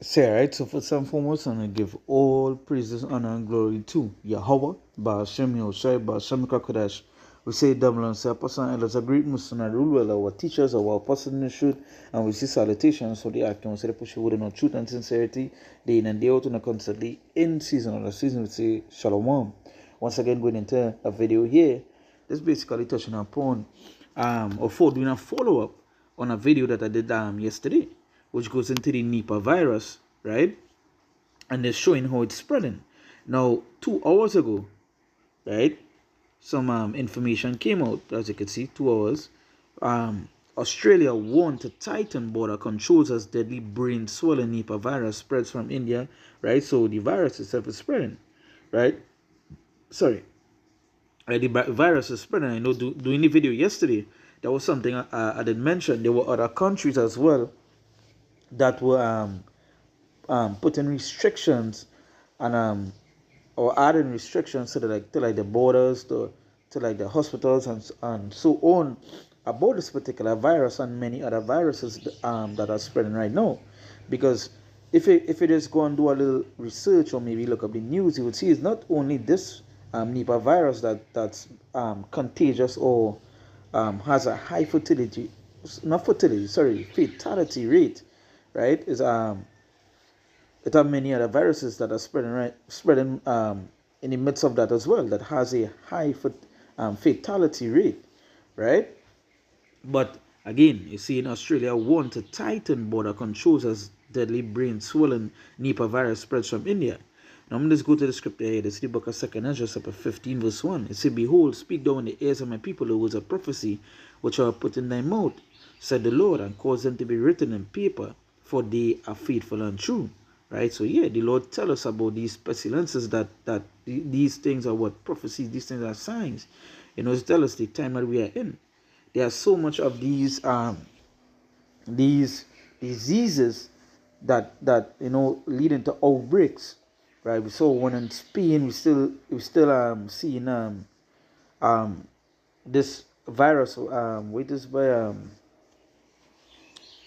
Say, right, so first and foremost, and I give all praises, honor, and glory to Yahweh, Ba'ashem Yahushai, Ba'ashem Kakodash. We say, double and say, Apostle and elders, a great Muslim, and rule well, our teachers, our apostles in the truth, and we see salutations for the act, and we say, the push with no truth and sincerity, day in and day out, and constantly in season or the season, we say, Shalom. Once again, going into a video here, this basically touching upon, or for doing a follow up on a video that I did yesterday, which goes into the Nipah virus, right? And they're showing how it's spreading. Now, 2 hours ago, right, some information came out, as you can see, 2 hours. Australia warned to tighten border controls as deadly brain swelling Nipah virus spreads from India, right? So the virus itself is spreading, right? Sorry. Right, the virus is spreading. I know doing the video yesterday, there was something I did mention. There were other countries as well that were putting restrictions and or adding restrictions to the borders to like the hospitals and so on about this particular virus and many other viruses that are spreading right now. Because if it is go and do a little research or maybe look up the news, you would see it's not only this Nipah virus that's contagious or has a high fatality rate, right? Is it have many other viruses that are spreading in the midst of that as well, that has a high fatality rate, right? But again, you see, in Australia, want to tighten border controls as deadly brain swollen Nipah virus spreads from India. Now, I'm going to just go to the scripture here. This is the book of 2nd Ezra, chapter 15, verse 1. It says, "Behold, speak thou in the ears of my people the words of prophecy, which I have put in thy mouth, said the Lord, and cause them to be written in paper, for they are faithful and true." Right? So, yeah, the Lord tell us about these pestilences, that these things are what prophecies, these things are signs. You know, to tell us the time that we are in. There are so much of these diseases that leading to outbreaks, right? We saw one in Spain. We still seeing this virus with this by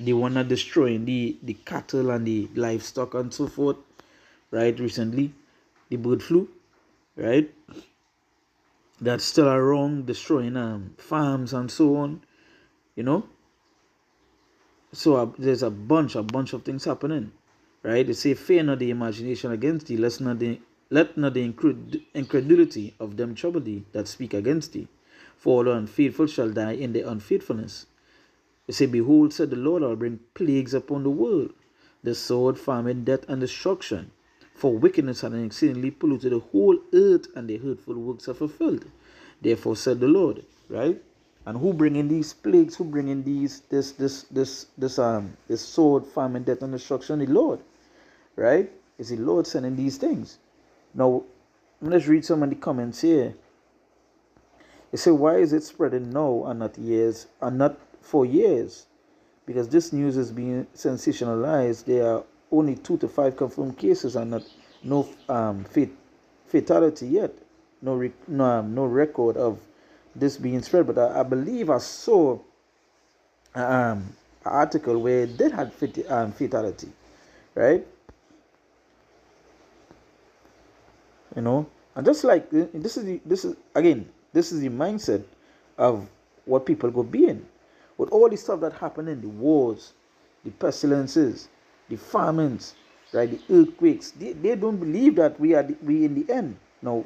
the one that destroying the cattle and the livestock and so forth, right? Recently, the bird flu, right? That's still around destroying farms and so on, you know. So there's a bunch of things happening, right? They say, "Fear not the imagination against thee, let not the incredulity of them trouble thee that speak against thee. For all the unfaithful shall die in their unfaithfulness." They say, "Behold, said the Lord, I'll bring plagues upon the world, the sword, famine, death, and destruction. For wickedness had exceedingly polluted the whole earth, and their hurtful works are fulfilled. Therefore said the Lord," right? And who bring in these plagues? Who bring in this sword, famine, death, and destruction? The Lord, right? Is the Lord sending these things? Now, let's read some of the comments here. They say, "Why is it spreading now and not for years? Because this news is being sensationalized. There are only 2 to 5 confirmed cases and no fatality yet. No record of this being spread." But I believe I saw an article where it did have fatality, right? You know, and just like this is the mindset of what people go be in. With all the stuff that happening, the wars, the pestilences, the famines, right, the earthquakes, they don't believe that we in the end. Now,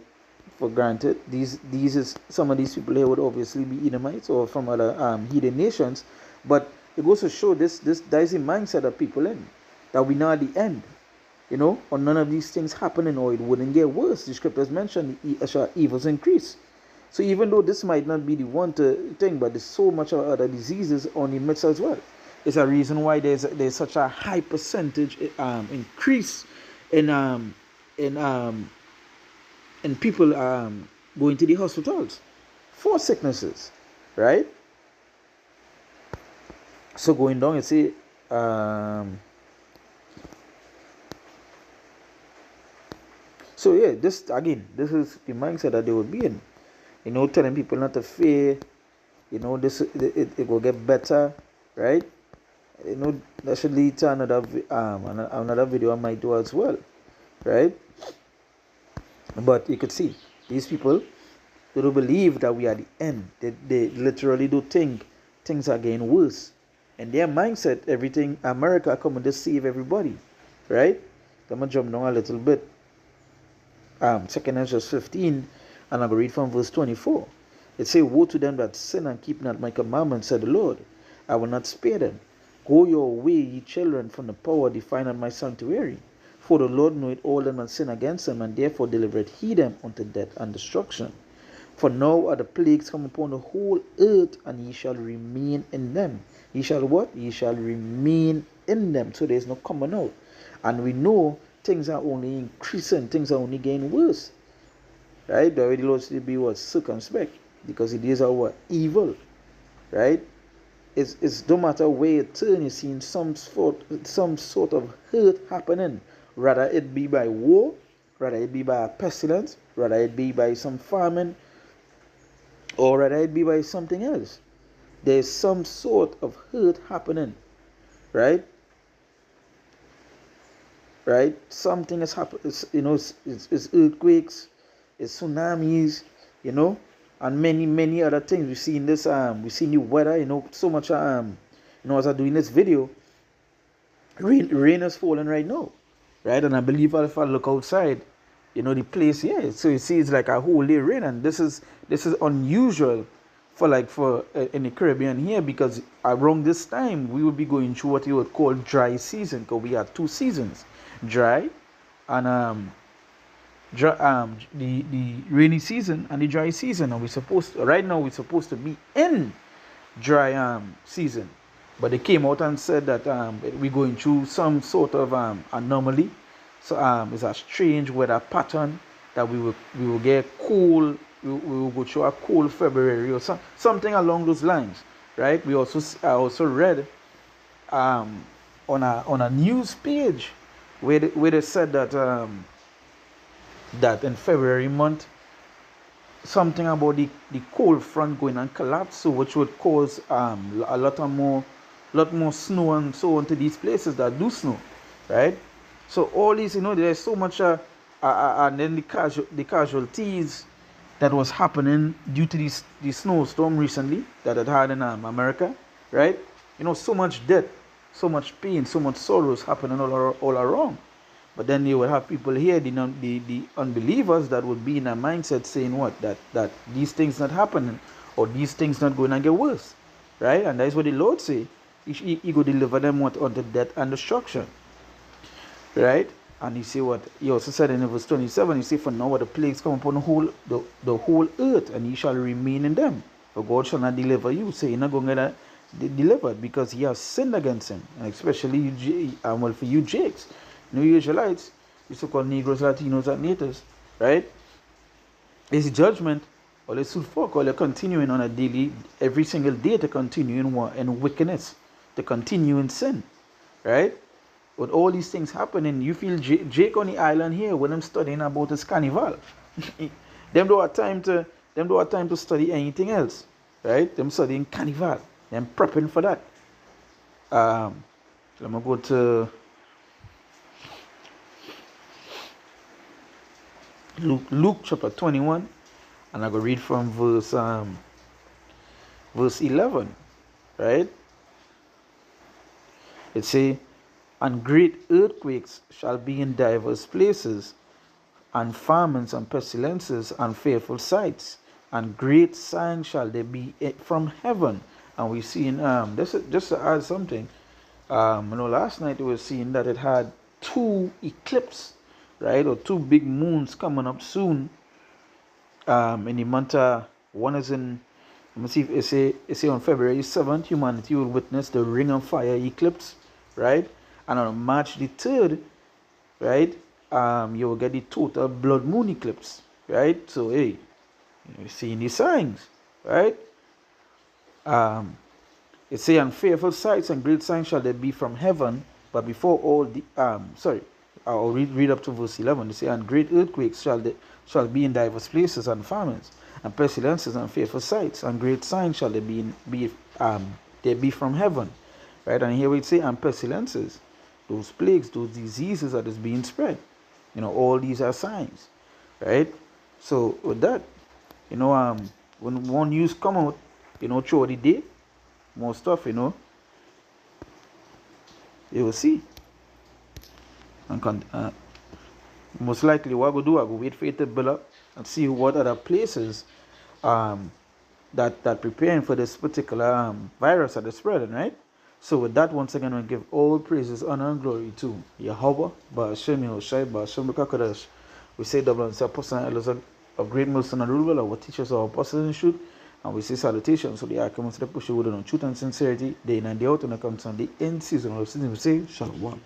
for granted, these is some of these people here would obviously be Edomites or from other heathen nations, but it goes to show that is the mindset of people in, that we not at the end, you know, or none of these things happening, or it wouldn't get worse. The scriptures mention evils increase. So even though this might not be the one thing, but there's so much of other diseases on the midst as well. It's a reason why there's such a high percentage increase in people going to the hospitals for sicknesses, right? So going down, you see, so yeah, this is the mindset that they would be in. You know, telling people not to fear. You know, it will get better, right? That should lead to another video I might do as well, right? But you could see these people, they don't believe that we are the end. They literally do think things are getting worse. And their mindset, everything, America coming to save everybody, right? I'm going to jump down a little bit. 2nd Ezra 15, and I'm going to read from verse 24. It says, woe to them that sin and keep not my commandments, said the Lord. I will not spare them. Go your way, ye children, from the power defined on my sanctuary. For the Lord knoweth all them that sin against him, and therefore delivereth he them unto death and destruction. For now are the plagues come upon the whole earth, and ye shall remain in them. Ye shall what? Ye shall remain in them. So there's no coming out. And we know things are only increasing, things are only getting worse. Right? The Lord should be what? Circumspect. Because the days are what? Evil. Right? It's no matter where you turn, you're seeing some sort of hurt happening. Rather it be by war, rather it be by a pestilence, rather it be by some famine, or rather it be by something else. There's some sort of hurt happening. Right? Right? Something has happened. It's earthquakes, it's tsunamis, and many other things. We see in this we see the weather, so much as I'm doing this video, rain is falling right now, right? And I believe if I look outside, the place here, so you see it's like a whole day rain, and this is unusual for in the Caribbean here, because around this time we would be going through what you would call dry season, because we have 2 seasons, dry and the rainy season and the dry season. And right now we're supposed to be in dry season, but they came out and said that we're going through some sort of anomaly. So it's a strange weather pattern that we will get cool. We will go through a cool February or something along those lines, right? I also read on a news page where they said that that in February month, something about the cold front going and collapse, so which would cause a lot more snow and so on to these places that do snow, right? So all these, there's so much and then the casualties that was happening due to the snowstorm recently that had in America, right? So much death, so much pain, so much sorrows happening all around. But then you will have people here, the unbelievers, that would be in a mindset saying what? That these things not happening, or these things not going to get worse, right? And that is what the Lord say. He go deliver them what? Unto death and destruction, right? And he say what? He also said in verse 27, he say, for now are the plagues come upon the whole earth, and ye shall remain in them. For God shall not deliver you. So you're not going to get delivered, because ye have sinned against him. And especially for you Jakes, you Israelites, you so-called Negroes, Latinos, and Natives, right? It's judgment, or it's folk, or they're continuing on a daily, every single day to continue in wickedness, to continue in sin, right? With all these things happening, you feel Jake on the island here when I'm studying about his carnival. Them don't have time to study anything else, right? Them studying carnival, them prepping for that. I'm gonna go to Luke chapter 21, and I'm gonna read from verse 11, right? It say, and great earthquakes shall be in divers places, and famines and pestilences and fearful sights, and great signs shall there be from heaven. And we seen just to add something, last night we were seeing that it had 2 eclipses, right, or 2 big moons coming up soon. In the month, one is in, let me see if it say on February 7th, humanity will witness the ring of fire eclipse, right? And on March the 3rd, right, you will get the total blood moon eclipse, right? So hey, you're seeing these signs, right? It say, and fearful sights and great signs shall there be from heaven. But before all the I'll read up to verse 11. They say, and great earthquakes shall be in diverse places, and famines and pestilences and fearful sights, and great signs shall there be from heaven. right? And here we say, and pestilences, those plagues, those diseases that is being spread. All these are signs, right? So with that, when more news come out, throughout the day, more stuff, you will see. And most likely what I go do, I go wait for it to build up and see what other places that preparing for this particular virus that is spreading, right? So with that, once again, I give all praises, honor, and glory to Yahweh, Ba'ashem Yahushai, Ba'ashem B'Kakodesh. We say double and say apostle and elders of great mercy and rule, our teachers, our apostles in truth, and we say salutations to the arguments that push you with on truth and sincerity, day in and day out, and it comes on the end season of the season, we say shalom.